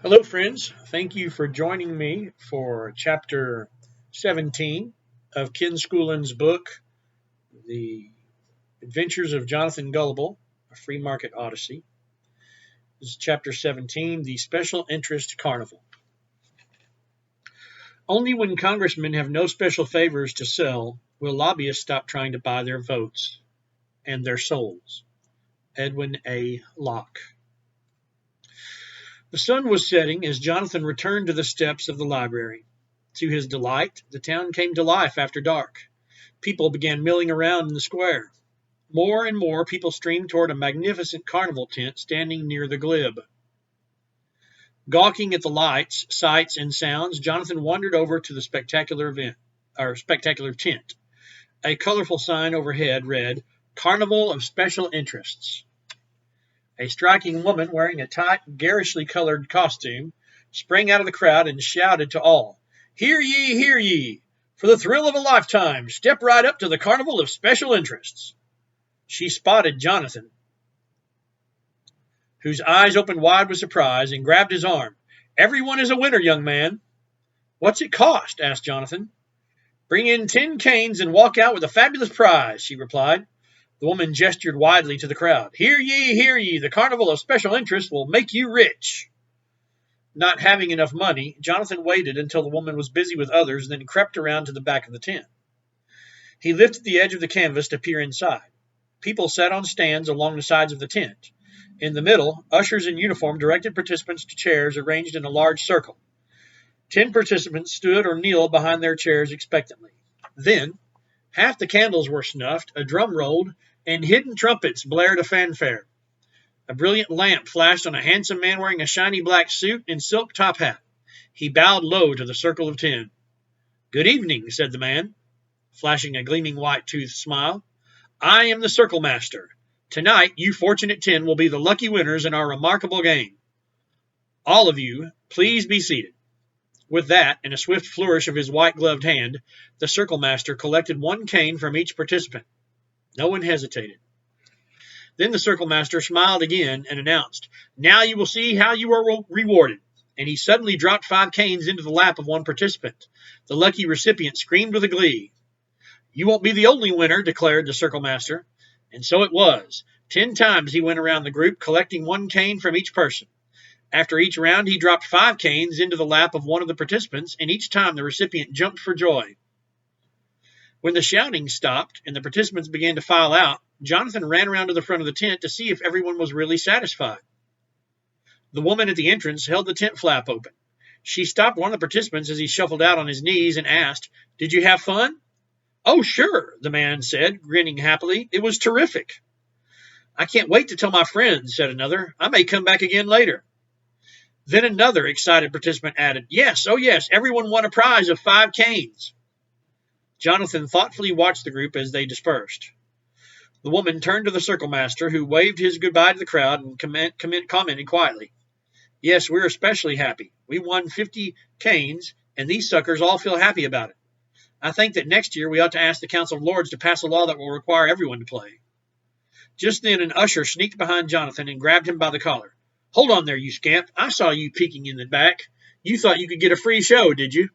Hello, friends. Thank you for joining me for chapter 17 of Ken Schoolin's book, The Adventures of Jonathan Gullible, a Free Market Odyssey. This is chapter 17, The Special Interest Carnival. Only when congressmen have no special favors to sell will lobbyists stop trying to buy their votes and their souls. Edwin A. Locke. The sun was setting as Jonathan returned to the steps of the library. To his delight, the town came to life after dark. People began milling around in the square. More and more people streamed toward a magnificent carnival tent standing near the glebe. Gawking at the lights, sights, and sounds, Jonathan wandered over to the spectacular tent. A colorful sign overhead read, "Carnival of Special Interests." A striking woman wearing a tight, garishly colored costume sprang out of the crowd and shouted to all, "Hear ye, hear ye! For the thrill of a lifetime, step right up to the Carnival of Special Interests." She spotted Jonathan, whose eyes opened wide with surprise, and grabbed his arm. "Everyone is a winner, young man." "What's it cost?" asked Jonathan. "Bring in 10 canes and walk out with a fabulous prize," she replied. The woman gestured widely to the crowd. "Hear ye, hear ye! The Carnival of Special Interest will make you rich." Not having enough money, Jonathan waited until the woman was busy with others, then crept around to the back of the tent. He lifted the edge of the canvas to peer inside. People sat on stands along the sides of the tent. In the middle, ushers in uniform directed participants to chairs arranged in a large circle. 10 participants stood or kneeled behind their chairs expectantly. Then, half the candles were snuffed, a drum rolled, and hidden trumpets blared a fanfare. A brilliant lamp flashed on a handsome man wearing a shiny black suit and silk top hat. He bowed low to the circle of 10. "Good evening," said the man, flashing a gleaming white-toothed smile. "I am the Circle Master. Tonight, you fortunate 10 will be the lucky winners in our remarkable game. All of you, please be seated." With that, and a swift flourish of his white-gloved hand, the Circle Master collected 1 cane from each participant. No one hesitated. Then the Circle Master smiled again and announced, "Now you will see how you are rewarded." And he suddenly dropped 5 canes into the lap of one participant. The lucky recipient screamed with glee. "You won't be the only winner," declared the Circle Master. And so it was. 10 times he went around the group, collecting 1 cane from each person. After each round, he dropped 5 canes into the lap of one of the participants, and each time the recipient jumped for joy. When the shouting stopped and the participants began to file out, Jonathan ran around to the front of the tent to see if everyone was really satisfied. The woman at the entrance held the tent flap open. She stopped one of the participants as he shuffled out on his knees and asked, "Did you have fun?" "Oh, sure," the man said, grinning happily. "It was terrific." "I can't wait to tell my friends," said another. "I may come back again later." Then another excited participant added, "Yes, oh yes, everyone won a prize of 5 canes." Jonathan thoughtfully watched the group as they dispersed. The woman turned to the Circle Master, who waved his goodbye to the crowd and commented quietly, "Yes, we're especially happy. We won 50 canes, and these suckers all feel happy about it. I think that next year we ought to ask the Council of Lords to pass a law that will require everyone to play." Just then an usher sneaked behind Jonathan and grabbed him by the collar. "Hold on there, you scamp. I saw you peeking in the back. You thought you could get a free show, did you?"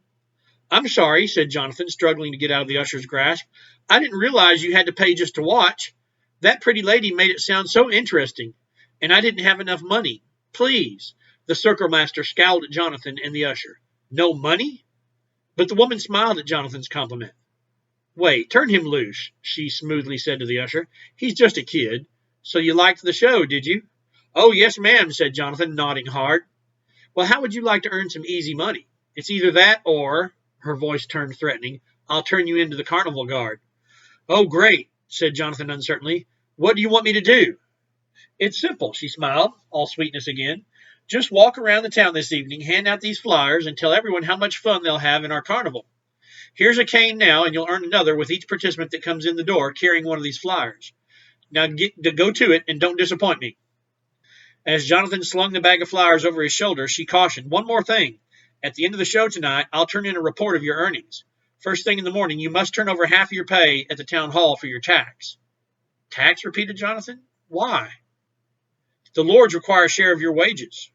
"I'm sorry," said Jonathan, struggling to get out of the usher's grasp. "I didn't realize you had to pay just to watch. That pretty lady made it sound so interesting, and I didn't have enough money. Please." The Circle Master scowled at Jonathan and the usher. "No money?" But the woman smiled at Jonathan's compliment. "Wait, turn him loose," she smoothly said to the usher. "He's just a kid. So you liked the show, did you?" "Oh, yes, ma'am," said Jonathan, nodding hard. "Well, how would you like to earn some easy money? It's either that or," her voice turned threatening, "I'll turn you into the Carnival Guard." "Oh, great," said Jonathan uncertainly. "What do you want me to do?" "It's simple," she smiled, all sweetness again. "Just walk around the town this evening, hand out these flyers, and tell everyone how much fun they'll have in our carnival. Here's a cane now, and you'll earn another with each participant that comes in the door carrying one of these flyers. Now go to it and don't disappoint me." As Jonathan slung the bag of flyers over his shoulder, she cautioned, "One more thing. At the end of the show tonight, I'll turn in a report of your earnings. First thing in the morning, you must turn over half of your pay at the town hall for your tax." "Tax?" repeated Jonathan. "Why?" "The lords require a share of your wages."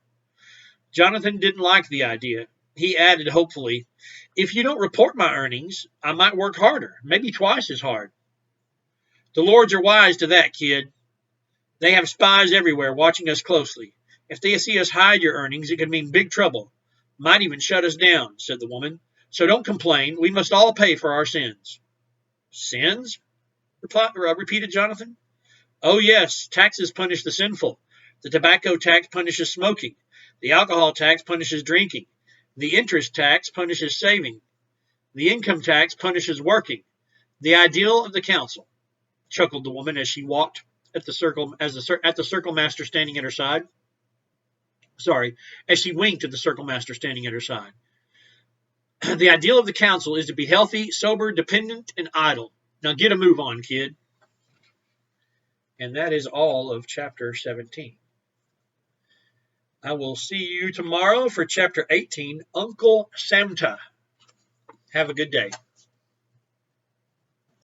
Jonathan didn't like the idea. He added hopefully, "If you don't report my earnings, I might work harder, maybe twice as hard." "The lords are wise to that, kid. They have spies everywhere watching us closely. If they see us hide your earnings, it could mean big trouble. Might even shut us down," said the woman. "So don't complain. We must all pay for our sins." "Sins?" repeated Jonathan. "Oh, yes. Taxes punish the sinful. The tobacco tax punishes smoking. The alcohol tax punishes drinking. The interest tax punishes saving. The income tax punishes working. The ideal of the council," chuckled the woman as she walked at the circle master standing at her side. Sorry, as she winked at the circle master standing at her side. "The ideal of the council is to be healthy, sober, dependent, and idle. Now get a move on, kid." And that is all of chapter 17. I will see you tomorrow for chapter 18, Uncle Santa. Have a good day.